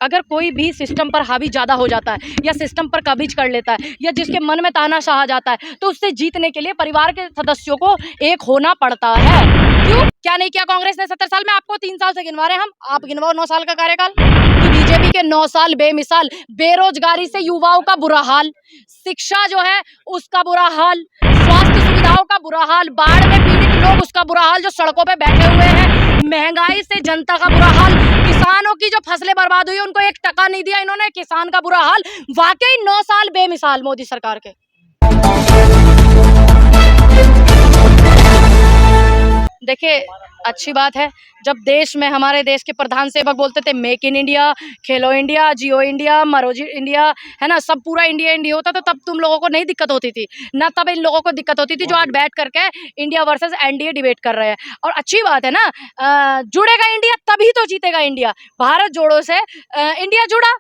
अगर कोई भी सिस्टम पर हावी ज़्यादा हो जाता है या सिस्टम पर कब्ज़ कर लेता है या जिसके मन में तानाशाह आ जाता है तो उससे जीतने के लिए परिवार के सदस्यों को एक होना पड़ता है। क्यों क्या नहीं किया कांग्रेस ने 70 साल में? आपको 3 साल से गिनवा रहे हैं हम, आप गिनवाओ 9 साल का कार्यकाल। कि बीजेपी के 9 साल बेमिसाल, बेरोजगारी से युवाओं का बुरा हाल, शिक्षा जो है उसका बुरा हाल, स्वास्थ्य सुविधाओं का बुरा हाल, बाढ़ में पीड़ित लोग उसका बुरा हाल जो सड़कों पे बैठे हुए हैं, महंगाई से जनता का बुरा हाल, किसानों की जो फसलें बर्बाद हुई उनको 1 टका नहीं दिया इन्होंने, किसान का बुरा हाल। वाकई 9 साल बेमिसाल मोदी सरकार के। देखिए अच्छी बात है जब देश में हमारे देश के प्रधान सेवक बोलते थे make in India, Khelo India, Jio India, मरो इंडिया, है ना, सब पूरा इंडिया इंडिया होता तो तब तुम लोगों को नहीं दिक्कत होती थी ना, तब इन लोगों को दिक्कत होती थी जो आज बैठ करके इंडिया वर्सेस एनडीए डिबेट कर रहे हैं। और अच्छी बात है ना, जुड़ेगा इंडिया तभी तो जीतेगा इंडिया। भारत जोड़ो से इंडिया जुड़ा,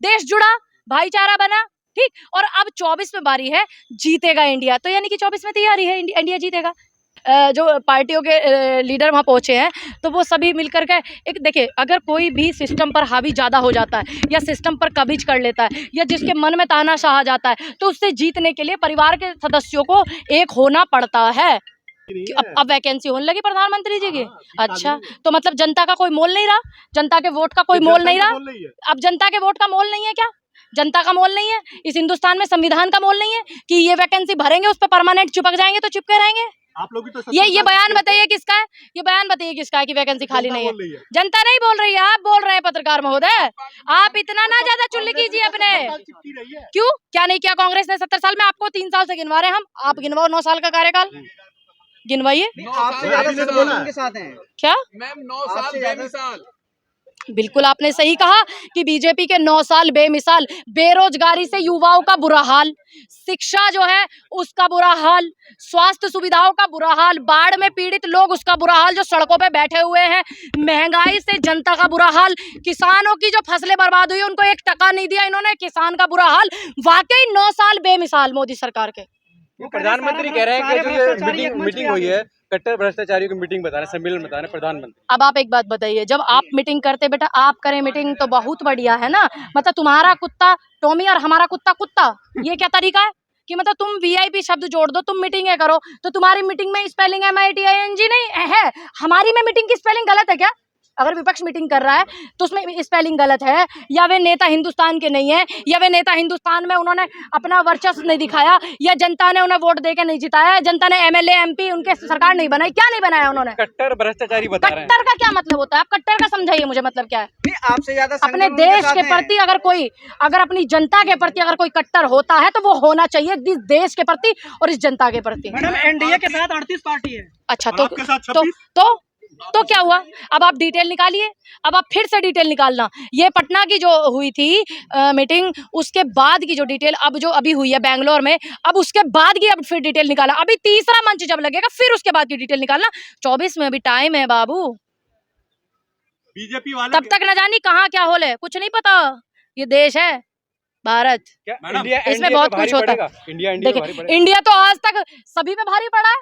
देश जुड़ा, भाईचारा बना, ठीक। और अब 24 में बारी है, जीतेगा इंडिया, तो यानी कि 24 में तैयारी है, इंडिया जीतेगा। जो पार्टियों के लीडर वहाँ पहुँचे हैं तो वो सभी मिलकर के एक देखिए, अगर कोई भी सिस्टम पर हावी ज़्यादा हो जाता है या सिस्टम पर कब्ज़ कर लेता है या जिसके मन में तानाशाह आ जाता है तो उससे जीतने के लिए परिवार के सदस्यों को एक होना पड़ता है। अब वैकेंसी होने लगी प्रधानमंत्री जी की। अच्छा, तो मतलब जनता का कोई मोल नहीं रहा, जनता के वोट का कोई मोल नहीं रहा। अब जनता के वोट का मोल नहीं है क्या? जनता का मोल नहीं है इस हिंदुस्तान में, संविधान का मोल नहीं है कि ये वैकेंसी भरेंगे उस पर परमानेंट चिपक जाएंगे तो चिपके रहेंगे। आप लोग भी तो ये बयान बताइए किसका है? ये बयान बताइए किसका है कि वैकेंसी खाली नहीं है? जनता नहीं बोल रही है, आप बोल रहे हैं पत्रकार महोदय। आप इतना ना ज्यादा चुल्ली कीजिए अपने। क्यों क्या नहीं किया कांग्रेस ने 70 साल में? आपको 3 साल से गिनवा रहे हैं हम, आप गिनवाओ 9 साल का कार्यकाल, गिनवाइए। क्या मैम 9 साल बेमिसाल? बिल्कुल आपने सही कहा कि बीजेपी के 9 साल बेमिसाल, बेरोजगारी से युवाओं का बुरा हाल, शिक्षा जो है उसका बुरा हाल, स्वास्थ्य सुविधाओं का बुरा हाल, बाढ़ में पीड़ित लोग उसका बुरा हाल जो सड़कों पे बैठे हुए हैं, महंगाई से जनता का बुरा हाल, किसानों की जो फसलें बर्बाद हुई उनको 1 टका नहीं दिया इन्होंने, किसान का बुरा हाल। वाकई 9 साल बेमिसाल मोदी सरकार के। प्रधानमंत्री कह रहे हैं कि जो ये मीटिंग हुई है कट्टर भ्रष्टाचारियों की मीटिंग बता रहे हैं, सम्मेलन बता रहे हैं प्रधानमंत्री। अब आप एक बात बताइए, जब आप मीटिंग करते बेटा, आप करें मीटिंग तो बहुत बढ़िया है ना, मतलब तुम्हारा कुत्ता टॉमी और हमारा कुत्ता कुत्ता, ये क्या तरीका है कि मतलब तुम वीआईपी शब्द जोड़ दो, तुम मीटिंगें करो तो तुम्हारी मीटिंग में स्पेलिंग MITING नहीं है, हमारी में मीटिंग की स्पेलिंग गलत है क्या? अगर विपक्ष मीटिंग कर रहा है तो उसमें स्पेलिंग गलत है, या वे नेता हिंदुस्तान के नहीं है, या वे नेता हिंदुस्तान में उन्होंने अपना वर्चस्व नहीं दिखाया, या जनता ने उन्हें वोट देके नहीं जिताया, जनता ने MLA MP उनके सरकार नहीं बनाई, क्या नहीं बनाया उन्होंने? कट्टर भ्रष्टाचारी बता रहे हैं। कट्टर का क्या मतलब होता है? आप कट्टर का समझाइए मुझे, मतलब क्या है? आपसे ज्यादा अपने देश के प्रति अगर अपनी जनता के प्रति अगर कोई कट्टर होता है तो वो होना चाहिए इस देश के प्रति और इस जनता के प्रति। मैडम एनडीए के साथ 38 पार्टी है। अच्छा, तो क्या हुआ? अब आप डिटेल निकालिए, अब आप फिर से डिटेल निकालना। ये पटना की जो हुई थी मीटिंग, उसके बाद की जो डिटेल अब जो अभी हुई है बेंगलोर में, अब उसके बाद की अब फिर डिटेल निकाला, अभी तीसरा मंच जब लगेगा फिर उसके बाद की डिटेल निकालना। 24 में अभी टाइम है बाबू, बीजेपी वाले तब तक न जानी कहाँ क्या होले, कुछ नहीं पता। ये देश है भारत, इसमें बहुत कुछ होता है। देखिए इंडिया तो आज तक सभी पे भारी पड़ा है,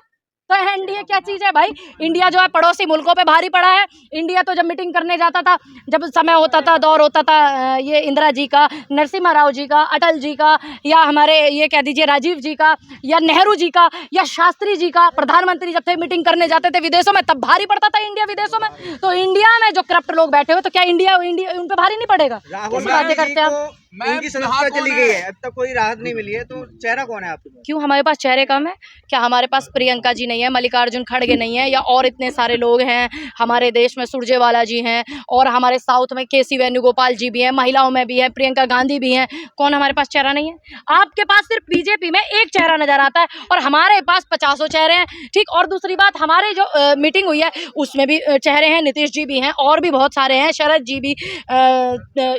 तो एनडीए क्या चीज है भाई? इंडिया जो है पड़ोसी मुल्कों पे भारी पड़ा है। इंडिया तो जब मीटिंग करने जाता था, जब समय होता था, दौर होता था ये इंदिरा जी का, नरसिम्हा राव जी का, अटल जी का, या हमारे ये कह दीजिए राजीव जी का, या नेहरू जी का, या शास्त्री जी का, प्रधानमंत्री जब थे मीटिंग करने जाते थे विदेशों में, तब भारी पड़ता था इंडिया विदेशों में। तो इंडिया में जो करप्ट लोग बैठे हुए, तो क्या इंडिया उन पे भारी नहीं पड़ेगा? कैसी बातें करते हैं आप? उनकी सदस्यता चली गई है, अब तक कोई राहत नहीं मिली है, तो चेहरा कौन है आपके पास? क्यों हमारे पास चेहरे कम है क्या? हमारे पास प्रियंका जी नहीं है, मल्लिकार्जुन खड़गे नहीं है, या और इतने सारे लोग हैं हमारे देश में, सुरजेवाला जी हैं, और हमारे साउथ में KC वेणुगोपाल जी भी हैं, महिलाओं में भी हैं, प्रियंका गांधी भी हैं। कौन हमारे पास चेहरा नहीं है? आपके पास सिर्फ बीजेपी में एक चेहरा नजर आता है और हमारे पास 50 चेहरे हैं, ठीक। और दूसरी बात, हमारे जो मीटिंग हुई है उसमें भी चेहरे हैं, नीतीश जी भी हैं, और भी बहुत सारे हैं, शरद जी भी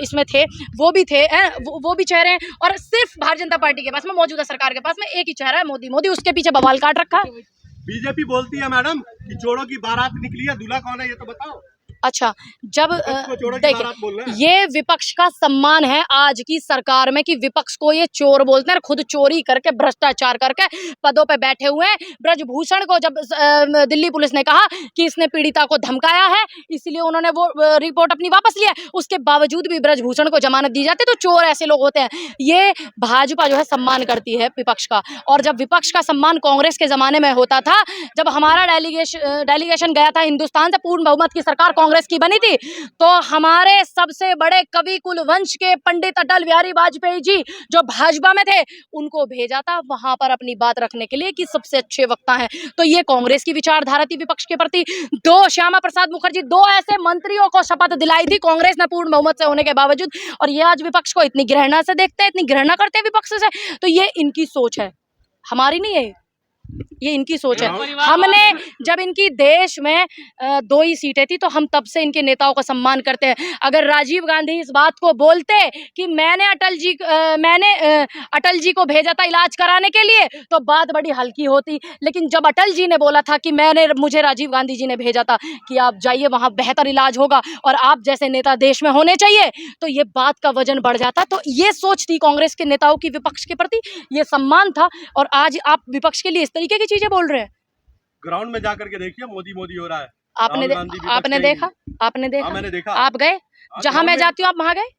इसमें थे, वो भी थे, वो भी चेहरे हैं। और सिर्फ भारतीय जनता पार्टी के पास में, मौजूदा सरकार के पास में एक ही चेहरा है, मोदी। उसके पीछे बवाल काट रखा है। बीजेपी बोलती है मैडम कि चोरों की बारात निकली है, दूल्हा कौन है ये तो बताओ। अच्छा, जब देखिए बात बोल रहे हैं। ये विपक्ष का सम्मान है आज की सरकार में कि विपक्ष को ये चोर बोलते हैं, खुद चोरी करके भ्रष्टाचार करके पदों पे बैठे हुए हैं। ब्रजभूषण को जब दिल्ली पुलिस ने कहा कि इसने पीड़िता को धमकाया है, इसलिए उन्होंने वो रिपोर्ट अपनी वापस लिया, उसके बावजूद भी ब्रजभूषण को जमानत दी जाती, तो चोर ऐसे लोग होते हैं। ये भाजपा जो है सम्मान करती है विपक्ष का, और जब विपक्ष का सम्मान कांग्रेस के जमाने में होता था, जब हमारा डेलीगेशन गया था हिंदुस्तान से, पूर्ण बहुमत की सरकार कांग्रेस की बनी थी, तो हमारे सबसे बड़े कवि कुलवंश के पंडित अटल बिहारी वाजपेयी जी जो भाजपा में थे, उनको भेजा था वहां पर अपनी बात रखने के लिए कि सबसे अच्छे वक्ता हैं। तो ये कांग्रेस की विचारधारा थी विपक्ष के प्रति। श्यामा प्रसाद मुखर्जी 2 ऐसे मंत्रियों को शपथ दिलाई थी कांग्रेस ने पूर्ण बहुमत से होने के बावजूद, और ये आज विपक्ष को इतनी घृणा से देखते हैं, इतनी घृणा करते हैं विपक्ष से। तो ये इनकी सोच है, हमारी नहीं है, ये इनकी सोच है। हमने जब इनकी देश में 2 ही सीटें थी, तो हम तब से इनके नेताओं का सम्मान करते हैं। अगर राजीव गांधी इस बात को बोलते कि मैंने अटल जी को भेजा था इलाज कराने के लिए, तो बात बड़ी हल्की होती। लेकिन जब अटल जी ने बोला था कि मुझे राजीव गांधी जी ने भेजा था कि आप जाइए, वहाँ बेहतर इलाज होगा और आप जैसे नेता देश में होने चाहिए, तो ये बात का वजन बढ़ जाता। तो ये सोच थी कांग्रेस के नेताओं की विपक्ष के प्रति, ये सम्मान था। और आज आप विपक्ष के लिए इस तरीके की चीजें बोल रहे हैं। ग्राउंड में जाकर के देखिए, मोदी मोदी हो रहा है। आपने देखा मैंने देखा। आप गए जहां मैं जाती हूँ, आप वहां गए?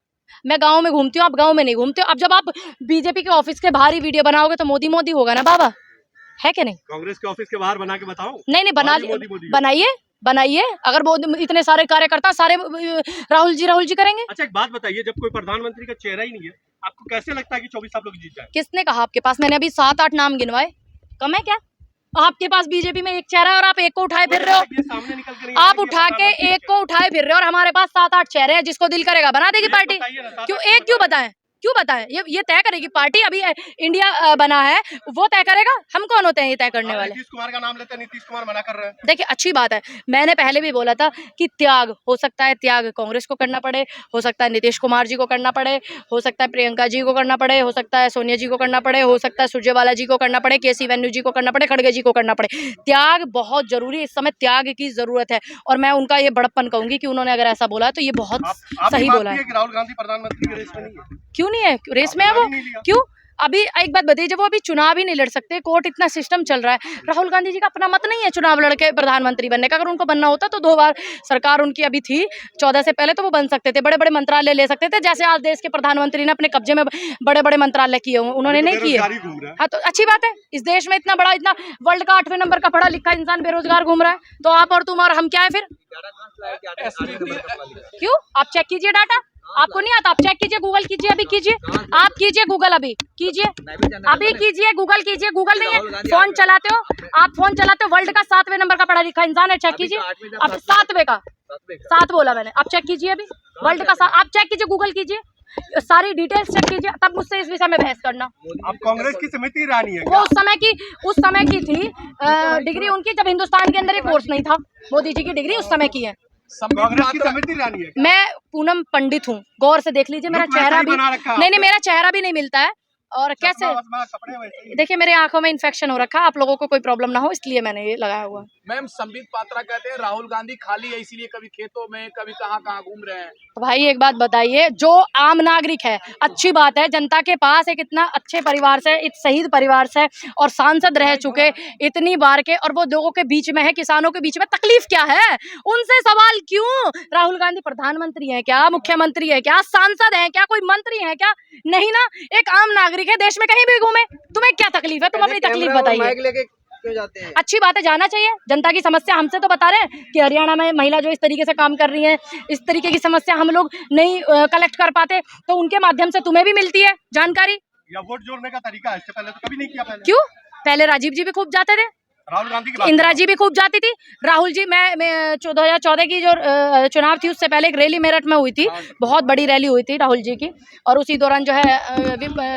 मैं गांव में घूमती हूँ, आप गांव में नहीं घूमते हो। अब जब आप बीजेपी के ऑफिस के बाहर ही वीडियो बनाओगे तो मोदी मोदी होगा ना बाबा, है कि नहीं? कांग्रेस के ऑफिस के बाहर बना के बताओ। नहीं बनाइए। अगर वो इतने सारे कार्यकर्ता सारे राहुल जी करेंगे। अच्छा, एक बात बताइए, जब कोई प्रधानमंत्री का चेहरा ही नहीं है, आपको कैसे लगता है कि 24 आप लोग जीत जाए? किसने कहा आपके पास? मैंने अभी 7-8 नाम गिनवाए, कम है क्या? आपके पास बीजेपी में एक चेहरा है और आप एक को उठाए फिर रहे हो। सामने निकल कर आप उठा के एक को उठाए फिर रहे हो, और हमारे पास 7-8 चेहरे हैं। जिसको दिल करेगा बना देगी पार्टी। क्यों बताएं? ये तय करेगी पार्टी। अभी इंडिया बना है, वो तय करेगा। हम कौन होते हैं ये तय करने वाले? नीतीश कुमार का नाम लेते हैं, नीतीश कुमार मना कर रहे हैं। देखिए, अच्छी बात है। मैंने पहले भी बोला था कि त्याग हो सकता है, त्याग कांग्रेस को करना पड़े, हो सकता है नीतीश कुमार जी को करना पड़े, हो सकता है प्रियंका जी को करना पड़े, हो सकता है सोनिया जी को करना पड़े, हो सकता है सुरजेवाला जी को करना पड़े, केसी वेन्यू जी को करना पड़े, खड़गे जी को करना पड़े। त्याग बहुत जरूरी है, इस समय त्याग की जरूरत है। और मैं उनका ये बड़प्पन कहूंगी कि उन्होंने अगर ऐसा बोला तो ये बहुत सही बोला है। राहुल गांधी प्रधानमंत्री के रेस में नहीं है? क्यों नहीं है रेस में? है वो क्यों? अभी एक बात बताइए, जब वो अभी चुनाव ही नहीं लड़ सकते, कोर्ट इतना सिस्टम चल रहा है, राहुल गांधी जी का अपना मत नहीं है चुनाव लड़के प्रधानमंत्री बनने का। अगर उनको बनना होता तो 2 बार सरकार उनकी अभी थी 14 से पहले, तो वो बन सकते थे, बड़े बड़े मंत्रालय ले सकते थे, जैसे आज देश के प्रधानमंत्री ने अपने कब्जे में बड़े बड़े मंत्रालय किए हुए, उन्होंने नहीं किए। हाँ, तो अच्छी बात है। इस देश में इतना बड़ा, इतना वर्ल्ड का 8वें नंबर का पढ़ा लिखा इंसान बेरोजगार घूम रहा है, तो आप और तुम और हम क्या है फिर? क्यों? आप चेक कीजिए डाटा। आपको नहीं आता? आप चेक कीजिए, गूगल कीजिए, अभी कीजिए, आप कीजिए गूगल, अभी कीजिए, अभी कीजिए गूगल कीजिए। गूगल नहीं है, फोन चलाते हो आप, फोन चलाते हो। वर्ल्ड का 7वें नंबर का पढ़ा लिखा इंसान है, चेक कीजिए। अब 7वें का 7 बोला मैंने, आप चेक कीजिए अभी वर्ल्ड का। आप चेक कीजिए, गूगल कीजिए, सारी डिटेल्स चेक कीजिए, तब मुझसे इस विषय में बहस करना। आप कांग्रेस की समिति रानी है? वो उस समय की थी डिग्री उनकी, जब हिंदुस्तान के अंदर एक कोर्स नहीं था। मोदी जी की डिग्री उस समय की है। कांग्रेस की समिति रानी है? मैं पूनम पंडित हूँ, गौर से देख लीजिए। मेरा चेहरा भी नहीं, मेरा चेहरा भी नहीं मिलता है। और कैसे? देखिए, मेरे आंखों में इन्फेक्शन हो रखा है, आप लोगों को कोई प्रॉब्लम ना हो इसलिए मैंने ये लगाया हुआ। मैम, संबित पात्रा कहते हैं राहुल गांधी खाली है, इसीलिए कभी खेतों में, कभी कहाँ घूम रहे हैं। तो भाई एक बात बताइए, जो आम नागरिक है, अच्छी बात है, जनता के पास एक इतना अच्छे परिवार से, एक शहीद परिवार से और सांसद रह चुके इतनी बार के, और वो लोगों के बीच में है, किसानों के बीच में, तकलीफ क्या है? उनसे सवाल क्यों? राहुल गांधी प्रधानमंत्री है क्या? मुख्यमंत्री है क्या? सांसद है क्या? कोई मंत्री है क्या? नहीं ना, एक आम नागरिक है, देश में कहीं भी घूमे, तुम्हें क्या तकलीफ है? तुम अपनी तकलीफ बताइए। जाते हैं। अच्छी बात है, जाना चाहिए। जनता की समस्या हमसे तो बता रहे हैं कि हरियाणा में महिला जो इस तरीके से काम कर रही है, इस तरीके की समस्या हम लोग नहीं कलेक्ट कर पाते, तो उनके माध्यम से तुम्हें भी मिलती है जानकारी। या वोट जोड़ने का तरीका है, इससे पहले तो कभी नहीं किया। क्यों? पहले राजीव जी भी खूब जाते थे, राहुल गांधी की इंदिरा जी भी खूब जाती थी। राहुल जी, मैं 2014 की जो चुनाव थी उससे पहले एक रैली मेरठ में हुई थी, बहुत बड़ी रैली हुई थी राहुल जी की, और उसी दौरान जो है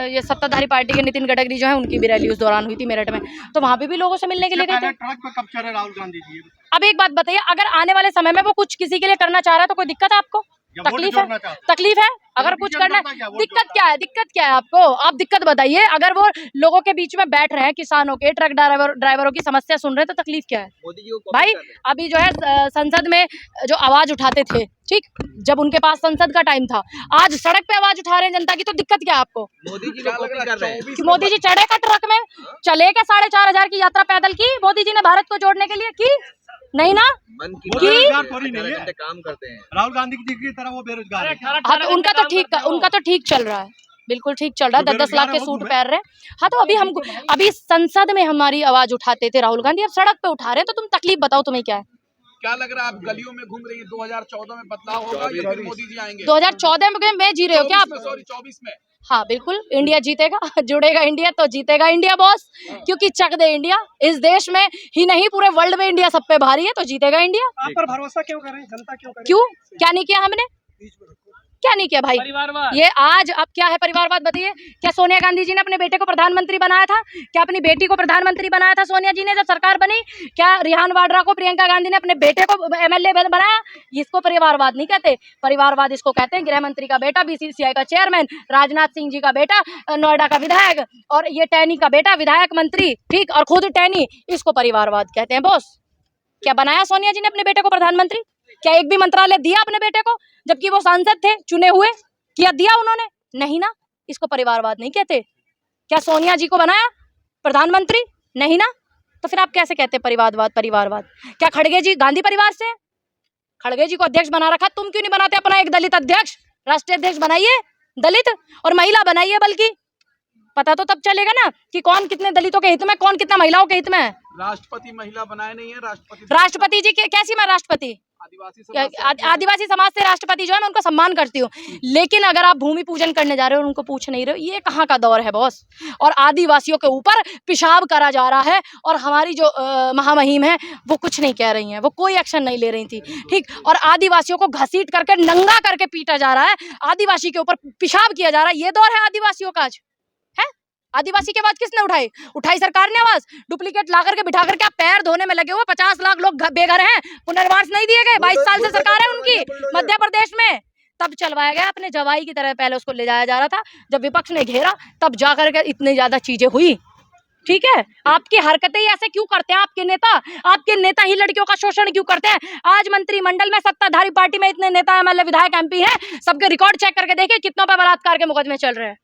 ये सत्ताधारी पार्टी के नितिन गडकरी जो है, उनकी भी रैली उस दौरान हुई थी मेरठ में, तो वहाँ पे भी लोगों से मिलने के लिए गए थे। ट्रक में कब चढ़े राहुल गांधी जी? अब एक बात बताइए, अगर आने वाले समय में वो कुछ किसी के लिए करना चाह रहा है तो कोई दिक्कत है आपको? तकलीफ है अगर कुछ करना है। दिक्कत क्या है आपको? आप दिक्कत बताइए। अगर वो लोगों के बीच में बैठ रहे हैं, किसानों के, ट्रक ड्राइवरों की समस्या सुन रहे हैं, तो तकलीफ क्या है भाई? अभी जो है संसद में जो आवाज उठाते थे, ठीक, जब उनके पास संसद का टाइम था, आज सड़क पे आवाज उठा रहे हैं जनता की, तो दिक्कत क्या है आपको? मोदी जी को कॉपी कर रहे हैं। कि मोदी जी चढ़े का ट्रक में, चले के 4,500 की यात्रा पैदल की मोदी जी ने भारत को जोड़ने के लिए की? नहीं ना मन की थोड़ी नहीं है, काम करते हैं। राहुल गांधी जी की तरह वो बेरोजगार है। हाँ, तो उनका तो ठीक चल रहा है, बिल्कुल ठीक चल रहा है। 10-10 लाख के सूट पहन रहे हैं। हाँ, तो अभी संसद में हमारी आवाज उठाते थे राहुल गांधी, अब सड़क पे उठा रहे हैं, तो तुम तकलीफ बताओ तुम्हें क्या है? क्या लग रहा है आप गलियों में घूम रही है? 2014 में बदलाव होगा या फिर मोदी जी आएंगे? 2014 में जी रहे हो क्या आप? 24 में। हाँ बिल्कुल, इंडिया जीतेगा। जुड़ेगा इंडिया तो जीतेगा इंडिया बॉस, क्योंकि चक दे इंडिया। इस देश में ही नहीं, पूरे वर्ल्ड में इंडिया सब पे भारी है, तो जीतेगा इंडिया। आप पर भरोसा क्यों करें? जनता क्यों करे? क्यों? क्या नहीं किया हमने? क्या नहीं किया भाई? ये आज अब क्या है परिवारवाद बताइए? क्या सोनिया गांधी जी ने अपने बेटे को प्रधानमंत्री बनाया था? क्या अपनी बेटी को प्रधानमंत्री बनाया था सोनिया जी ने जब सरकार बनी? क्या रिहान वाड्रा को प्रियंका गांधी ने अपने बेटे को MLA बनाया? इसको परिवारवाद नहीं कहते। परिवारवाद इसको कहते हैं गृह मंत्री का बेटा BCCI का चेयरमैन, राजनाथ सिंह जी का बेटा नोएडा का विधायक, और ये टैनी का बेटा विधायक मंत्री, ठीक, और खुद टैनी, इसको परिवारवाद कहते हैं बॉस। क्या बनाया सोनिया जी ने अपने बेटे को प्रधानमंत्री? क्या एक भी मंत्रालय दिया अपने बेटे को, जबकि वो सांसद थे चुने हुए? क्या दिया उन्होंने? नहीं ना, इसको परिवारवाद नहीं कहते। क्या सोनिया जी को बनाया प्रधानमंत्री? नहीं ना, तो फिर आप कैसे कहते परिवारवाद? क्या खड़गे जी गांधी परिवार से? खड़गे जी को अध्यक्ष बना रखा, तुम क्यों नहीं बनाते अपना एक दलित अध्यक्ष, राष्ट्रीय अध्यक्ष बनाइए, दलित और महिला बनाइए, बल्कि पता तो तब चलेगा ना कि कौन कितने दलितों के हित में, कौन कितना महिलाओं के हित में है। राष्ट्रपति महिला बनाए नहीं है। राष्ट्रपति जी कैसी मैं राष्ट्रपति? आदिवासी समाज से राष्ट्रपति जो है, मैं उनको सम्मान करती हूँ, लेकिन अगर आप भूमि पूजन करने जा रहे हो और उनको पूछ नहीं रहे हो, ये कहाँ का दौर है बॉस? और आदिवासियों के ऊपर पेशाब करा जा रहा है, और हमारी जो महामहिम है वो कुछ नहीं कह रही हैं, वो कोई एक्शन नहीं ले रही थी, ठीक, और आदिवासियों को घसीट करके नंगा करके पीटा जा रहा है, आदिवासी के ऊपर पेशाब किया जा रहा है। ये दौर है आदिवासियों का आज है? आदिवासी की आवाज किसने उठाई सरकार ने आवाज। डुप्लीकेट ला करके बिठा करके आप पैर धोने में लगे हुए। 50 लाख लोग बेघर हैं, पुनर्वास नहीं दिए गए। 22 साल से सरकार है उनकी मध्य प्रदेश में, तब चलवाया गया अपने जवाई की तरह। पहले उसको ले जाया जा रहा था, जब विपक्ष ने घेरा तब जाकर के इतनी ज्यादा चीजें हुई, ठीक है। आपकी हरकतें ही ऐसे क्यों करते हैं आपके नेता ही लड़कियों का शोषण क्यों करते हैं? आज मंत्रिमंडल में सत्ताधारी पार्टी में इतने नेता MLA विधायक MP हैं, सबके रिकॉर्ड चेक करके देखिए कितनों पे बलात्कार के मुकदमे चल रहे हैं।